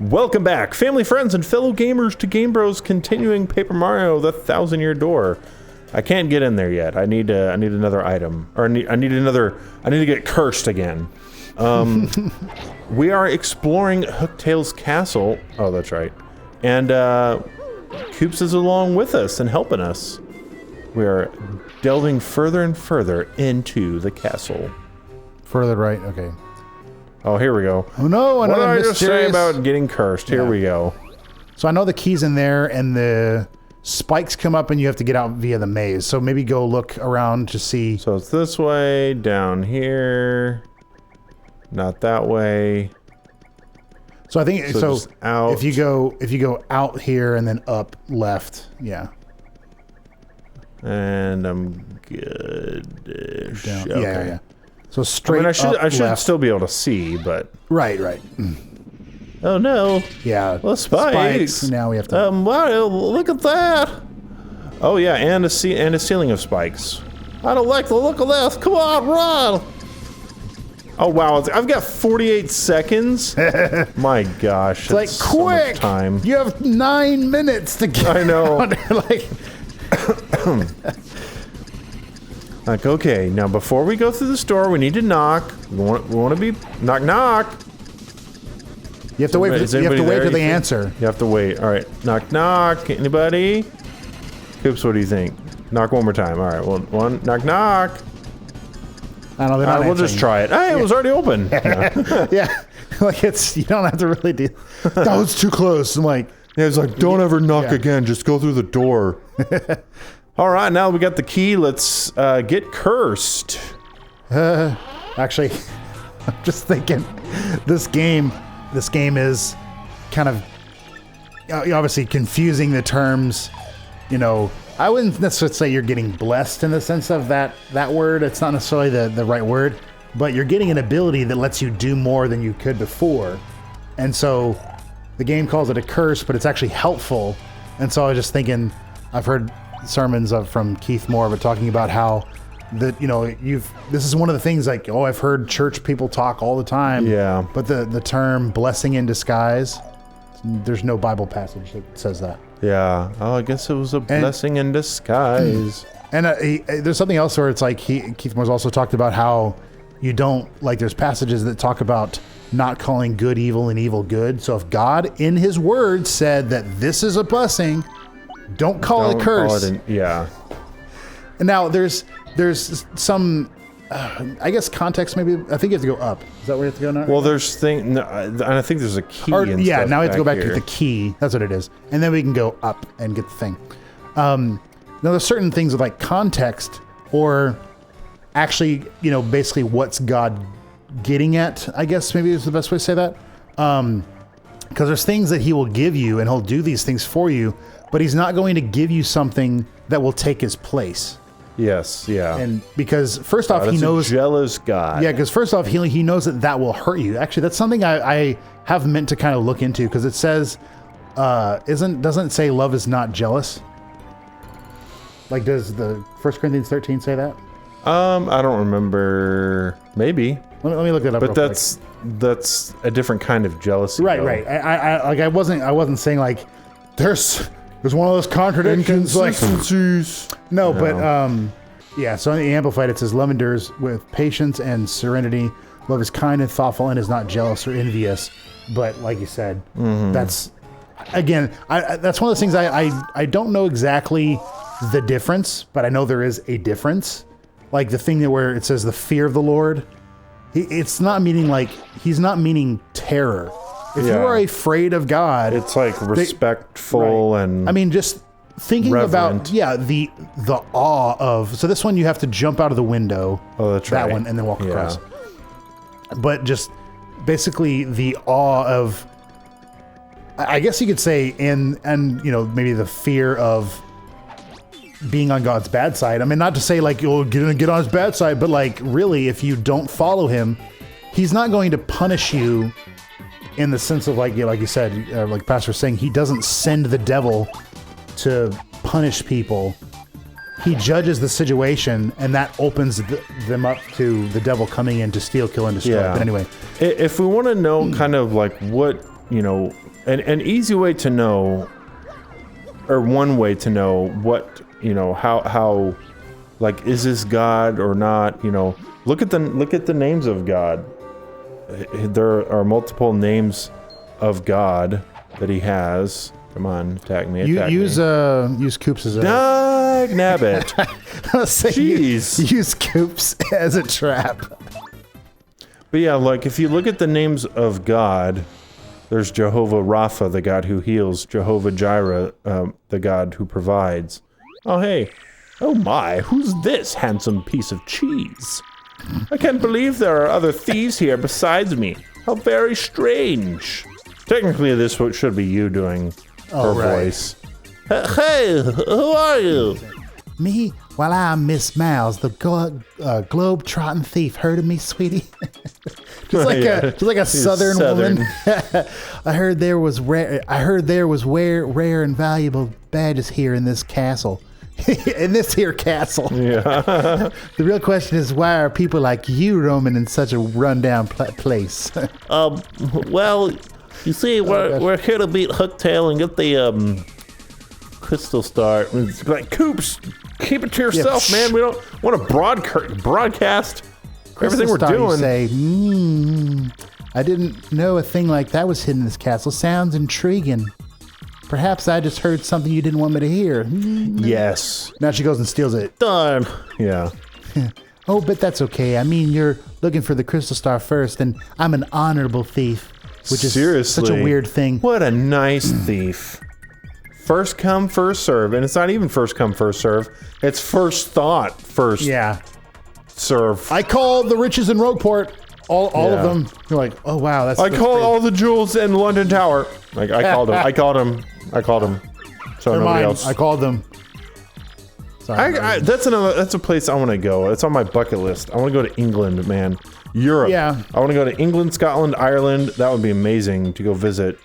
Welcome back, family, friends, and fellow gamers to Game Bros continuing Paper Mario: The Thousand-Year Door. I can't get in there yet. I need another item, or I need to get cursed again. We are exploring Hooktail's castle. Oh, that's right. And Koops is along with us and helping us. We are delving further and further into the castle. Further right, okay. Oh, here we go. Oh no, what did I just say about getting cursed? Here we go. So I know the key's in there, and the spikes come up, and you have to get out via the maze. So maybe go look around to see. So it's this way, down here, not that way. So I think so. Out. If you go out here and then up left, yeah. And I'm good. Down, okay. yeah. So straight. I should left. still be able to see, but Right. oh no. Yeah. Well, spikes. Now we have to. Wow! Look at that. Oh yeah, and a ceiling of spikes. I don't like the look of this. Come on, run! Oh wow! I've got 48 seconds. My gosh! It's like so quick. much time. You have 9 minutes to get. I know. Like. Like, okay, now before we go through the store, we need to knock. We want to be knock. You have to wait. You have to wait till they answer. You have to wait. All right, knock. Anybody? Koops, what do you think? Knock one more time. All right, one knock. I don't know. We'll just try it. Hey, it was already open. Yeah, like you don't have to really do. That was too close. I'm like, yeah, it's like, don't ever knock again. Just go through the door. All right, now we got the key. Let's get cursed. Actually, I'm just thinking, this game is kind of obviously confusing the terms. You know, I wouldn't necessarily say you're getting blessed in the sense of that word. It's not necessarily the right word, but you're getting an ability that lets you do more than you could before. And so the game calls it a curse, but it's actually helpful. And so I was just thinking, I've heard sermons from Keith Moore, but talking about how that, you know, this is one of the things like, oh, I've heard church people talk all the time. Yeah. But the term blessing in disguise, there's no Bible passage that says that. Yeah. Oh, I guess it was a blessing in disguise. And there's something else where it's like Keith Moore's also talked about how you don't, like, there's passages that talk about not calling good evil and evil good. So if God in his word said that this is a blessing, don't call it a curse. Yeah. And now there's some, I guess, context maybe. I think you have to go up. Is that where you have to go now? Well, there's and I think there's a key. Now we have to go back here. to the key. That's what it is. And then we can go up and get the thing. Now there's certain things with like context, or actually, you know, basically what's God getting at, I guess maybe is the best way to say that. Because there's things that he will give you, and he'll do these things for you, but he's not going to give you something that will take his place. Yes, yeah. And because first off, he knows, a jealous God. Yeah, because first off, he knows that will hurt you. Actually, that's something I have meant to kind of look into, because it says, doesn't it say love is not jealous? Like, does the 1 Corinthians 13 say that? I don't remember. Maybe. Let me look that up. But that's a different kind of jealousy. Right, though. Right. I wasn't saying like there's one of those contradictions, like no, but yeah. So in the Amplified, it says love endures with patience and serenity. Love is kind and thoughtful and is not jealous or envious. But like you said, that's again, that's one of those things I don't know exactly the difference, but I know there is a difference. Like the thing where it says the fear of the Lord, it's not meaning like, he's not meaning terror. If you are afraid of God, it's like respectful, right. And I mean, just thinking reverent. About the awe of. So this one you have to jump out of the window. Oh, that's that right. one, and then walk across. But just basically the awe of, I guess you could say, and you know, maybe the fear of being on God's bad side. I mean, not to say like you'll get on his bad side, but like really, if you don't follow him, he's not going to punish you in the sense of like, like you said, like Pastor was saying, he doesn't send the devil to punish people. He judges the situation, and that opens them up to the devil coming in to steal, kill, and destroy. Yeah. But anyway, if we want to know kind of like what you know, an easy way to know, or one way to know what, you know, how like, is this God or not? You know, look at the names of God. There are multiple names of God that he has. Come on, attack me. Use Coops as a... Dag nabbit. Jeez. Use Coops as a trap. But yeah, like, if you look at the names of God, there's Jehovah Rapha, the God who heals. Jehovah Jireh, the God who provides. Oh, hey. Oh my, who's this handsome piece of cheese? I can't believe there are other thieves here besides me. How very strange. Technically, this should be you doing her voice. Hey, who are you? Me? Well, I'm Miss Miles, the globe-trotting thief. Heard of me, sweetie? just like a southern woman. I heard there was rare and valuable badges here in this castle. In this here castle. Yeah. The real question is, why are people like you roaming in such a rundown place? Well, you see, we're here to beat Hooktail and get the crystal star. It's like, Coops, keep it to yourself, man. We don't want to broadcast everything we're doing. You say, I didn't know a thing like that was hidden in this castle. Sounds intriguing. Perhaps I just heard something you didn't want me to hear. Yes. Now she goes and steals it. Darn. Yeah. Oh, but that's okay. I mean, you're looking for the crystal star first, and I'm an honorable thief, which is such a weird thing. What a nice thief. First come, first serve. And it's not even first come, first serve. It's first thought, first serve. I called the riches in Rogueport. All of them. You're like, oh, wow. I called all the jewels in London Tower. Like, I called him. So They're nobody mine. else. I called them. Sorry, that's a place I want to go. It's on my bucket list. I want to go to England, man. Europe. Yeah. I want to go to England, Scotland, Ireland. That would be amazing to go visit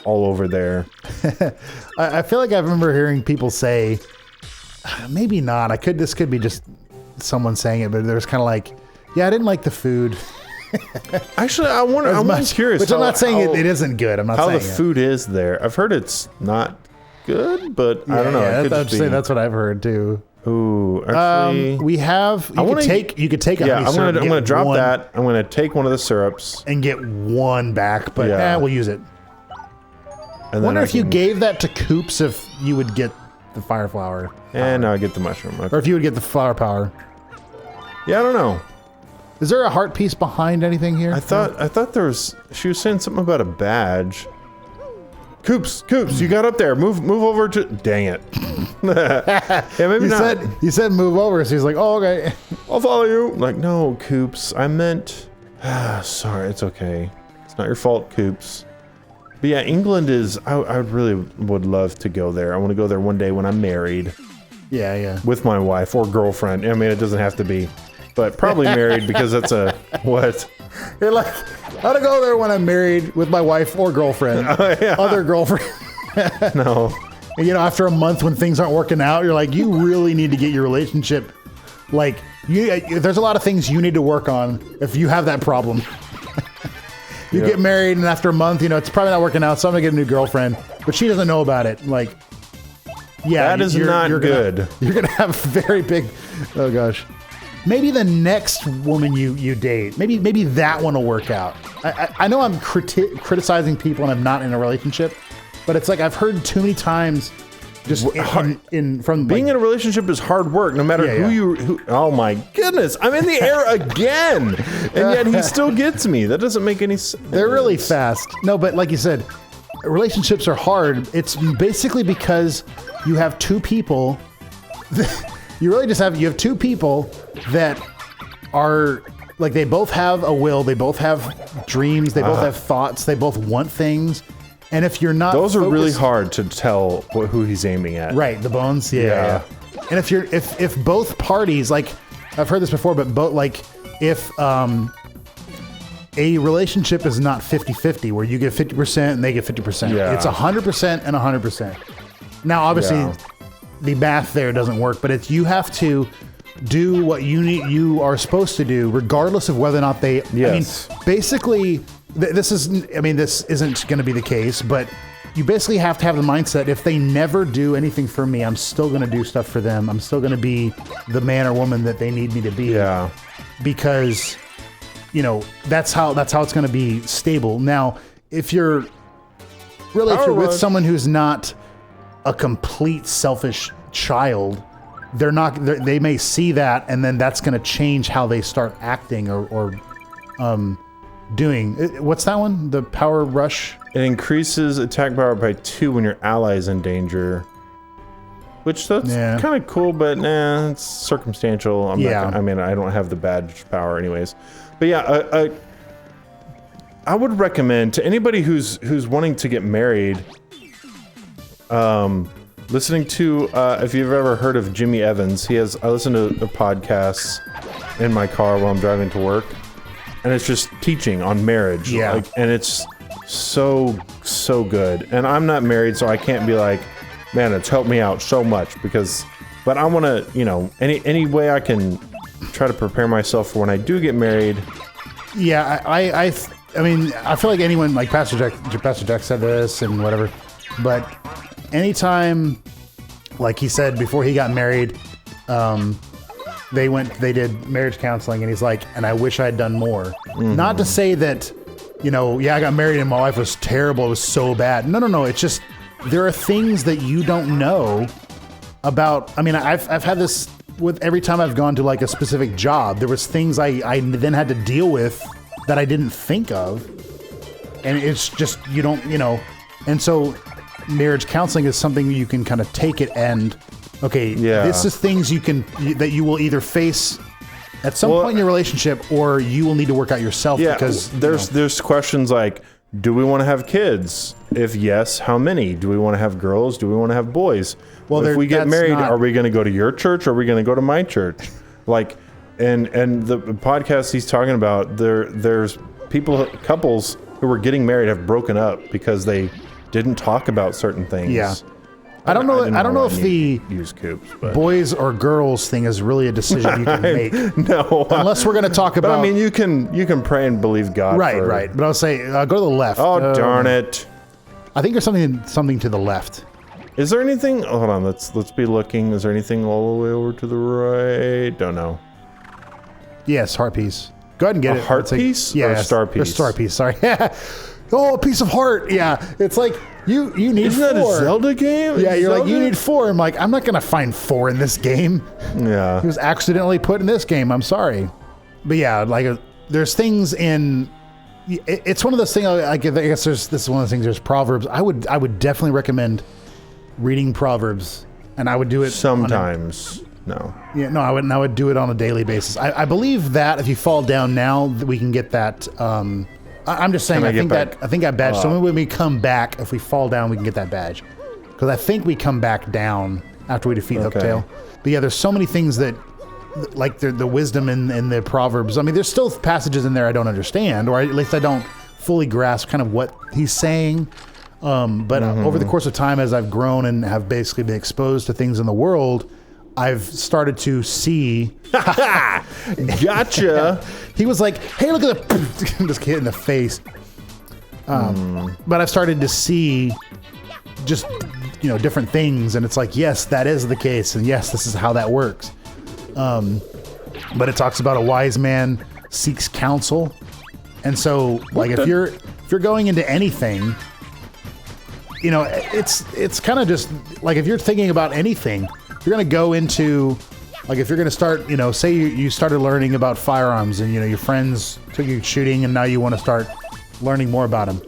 all over there. I feel like I remember hearing people say, maybe not. This could be just someone saying it, but there's kind of like, yeah, I didn't like the food. Actually, I'm curious. Which I'm not saying it isn't good. I'm not saying how the food is there. I've heard it's not good, but I don't know. Yeah, that's what I've heard too. Ooh, actually, we have. You could take. Yeah, I'm gonna drop that. I'm gonna take one of the syrups and get one back, but we'll use it. I wonder if you gave that to Coops, if you would get the fire flower. And I'll get the mushroom. Okay. Or if you would get the flower power. Yeah, I don't know. Is there a heart piece behind anything here? I thought there was. She was saying something about a badge. Coops, you got up there. Move over to. Dang it. Yeah, maybe not. You said move over, so he's like, oh, okay. I'll follow you. Like, no, Coops. I meant. Sorry, it's okay. It's not your fault, Coops. But yeah, England is. I really would love to go there. I want to go there one day when I'm married. Yeah. With my wife or girlfriend. I mean, it doesn't have to be. But probably married, because that's a what? You're like, I gotta go there when I'm married with my wife or girlfriend. Other girlfriend. No. And, after a month when things aren't working out, you're like, you really need to get your relationship. Like, there's a lot of things you need to work on if you have that problem. You get married, and after a month, it's probably not working out, so I'm gonna get a new girlfriend. But she doesn't know about it. Like, yeah, that is not good. You're gonna have very big. Oh gosh. Maybe the next woman you date, maybe that one will work out. I know I'm criticizing people and I'm not in a relationship, but it's like I've heard too many times just from being in a relationship is hard work, no matter who. Oh my goodness, I'm in the air again, and yet he still gets me. That doesn't make any sense. They're really fast. No, but like you said, relationships are hard. It's basically because you have two people. You have two people that are like, they both have a will, they both have dreams, they both have thoughts, they both want things, and if you're not those are really hard to tell who he's aiming at. Right, the bones, yeah. And if both parties, like, I've heard this before, but if a relationship is not 50-50, where you get 50% and they get 50%, it's 100% and 100%. Now, obviously, the math there doesn't work, but you have to do what you are supposed to do, regardless of whether or not they. Yes. I mean, basically, this isn't going to be the case, but you basically have to have the mindset, if they never do anything for me, I'm still going to do stuff for them. I'm still going to be the man or woman that they need me to be. Yeah. Because, that's how it's going to be stable. Now, if you're with someone who's not a complete selfish child, they may see that, and then that's going to change how they start acting or doing. What's that one? The power rush? It increases attack power by 2 when your ally is in danger. Which that's kind of cool, but it's circumstantial. I don't have the badge power anyways. But yeah, I would recommend to anybody who's wanting to get married, listening to, if you've ever heard of Jimmy Evans, I listen to the podcasts in my car while I'm driving to work, and it's just teaching on marriage. Yeah. And it's so good. And I'm not married, so I can't be like, man, it's helped me out so much but I want to, any way I can try to prepare myself for when I do get married. Yeah, I feel like anyone, like Pastor Jack said this and whatever, but anytime, like he said before he got married, they did marriage counseling, and he's like, and I wish I had done more. Mm-hmm. Not to say that, I got married and my life was terrible, it was so bad. No, it's just, there are things that you don't know about. I've had this with every time I've gone to like a specific job. There was things I then had to deal with that I didn't think of, and it's just and so marriage counseling is something you can kind of take it and this is things that you will either face at some point in your relationship, or you will need to work out yourself. Yeah, because there's questions like, do we want to have kids? If yes, how many? Do we want to have girls? Do we want to have boys? Well, if we get married, are we going to go to your church, or are we going to go to my church? Like, and the podcast he's talking about, there's couples who were getting married have broken up because they didn't talk about certain things. Yeah. I don't know if the use coops, but boys or girls thing is really a decision you can make. No, unless we're going to talk about. But you can pray and believe God. Right. But I'll say go to the left. Oh, darn it! I think there's something to the left. Is there anything? Hold on. Let's be looking. Is there anything all the way over to the right? Don't know. Yes, heart piece. Go ahead and get a heart piece. Yeah, or a star piece. A star piece. Sorry. Oh, a piece of heart. Yeah, it's like you need Isn't 4. That a Zelda game? Yeah, you're like, you need 4. I'm like, I'm not gonna find 4 in this game. Yeah, it was accidentally put in this game. I'm sorry, but yeah, like there's things in. It's one of those things. I guess this is one of the things. There's Proverbs. I would definitely recommend reading Proverbs, and I would do it sometimes. No. Yeah, no, I would do it on a daily basis. I believe that if you fall down now, that we can get that. I'm just saying. I think that badge. So when we come back, if we fall down, we can get that badge. Because I think we come back down after we defeat Hooktail. But yeah, there's so many things that, like the wisdom in the Proverbs. I mean, there's still passages in there I don't understand, or at least I don't fully grasp kind of what he's saying. But over the course of time, as I've grown and have basically been exposed to things in the world, I've started to see. Gotcha. He was like, "Hey, look at the," just hit in the face. But I've started to see just different things, and it's like, yes, that is the case, and yes, this is how that works. But it talks about a wise man seeks counsel, and so like if you're going into anything, it's kind of just like if you're thinking about anything. If you're going to go into, like if you're going to start, say you started learning about firearms and, your friends took you shooting and now you want to start learning more about them.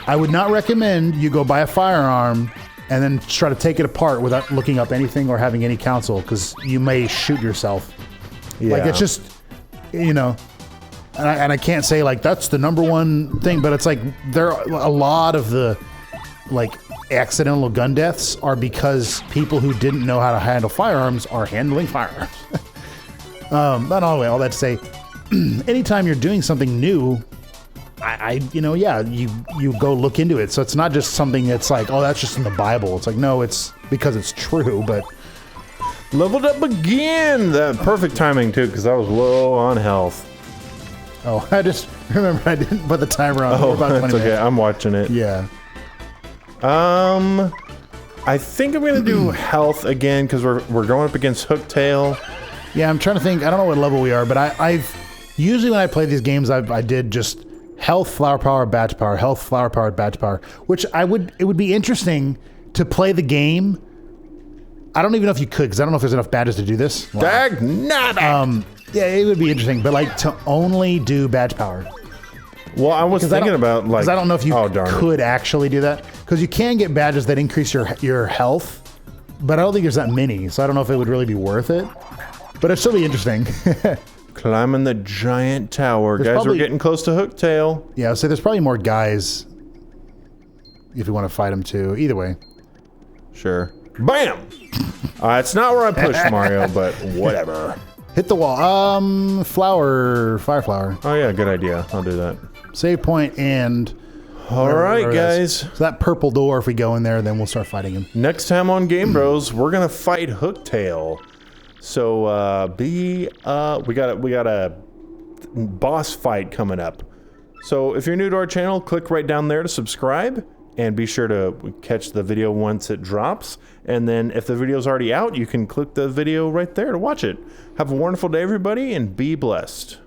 I would not recommend you go buy a firearm and then try to take it apart without looking up anything or having any counsel, because you may shoot yourself. Yeah. Like it's just, and I can't say like that's the number one thing, but it's like there are a lot of the like accidental gun deaths are because people who didn't know how to handle firearms are handling firearms. But anyway, all that to say, anytime you're doing something new, you go look into it. So it's not just something that's like, oh, that's just in the Bible. It's like, no, it's because it's true. But leveled up again. That perfect timing too, because I was low on health. Oh, I just remember I didn't put the timer on. Oh, We're about 20 that's okay. minutes. I'm watching it. Yeah. I think I'm gonna do health again because we're going up against Hooktail. Yeah, I'm trying to think. I don't know what level we are, but I've usually when I play these games, I did just health, flower power, badge power, health, flower power, badge power. Which it would be interesting to play the game. I don't even know if you could because I don't know if there's enough badges to do this. Wow. Dag nabbit! Yeah, it would be interesting, but like to only do badge power. Well, I was thinking about like. Because I don't know if you darn it. could actually do that. Because you can get badges that increase your health, but I don't think there's that many, so I don't know if it would really be worth it. But it'd still be interesting. Climbing the giant tower. Guys, probably- we're getting close to Hooktail. Yeah, so there's probably more guys if you want to fight them too. Either way. Sure. Bam! It's not where I pushed Mario, but whatever. Hit the wall. Fire flower. Oh yeah, good idea. I'll do that. Save point and... All right, whatever it is. guys. So that purple door, if we go in there, then we'll start fighting him. Next time on Game Bros, we're gonna fight Hooktail. So we got a boss fight coming up. So if you're new to our channel, click right down there to subscribe, and be sure to catch the video once it drops. And then if the video's already out, you can click the video right there to watch it. Have a wonderful day, everybody, and be blessed.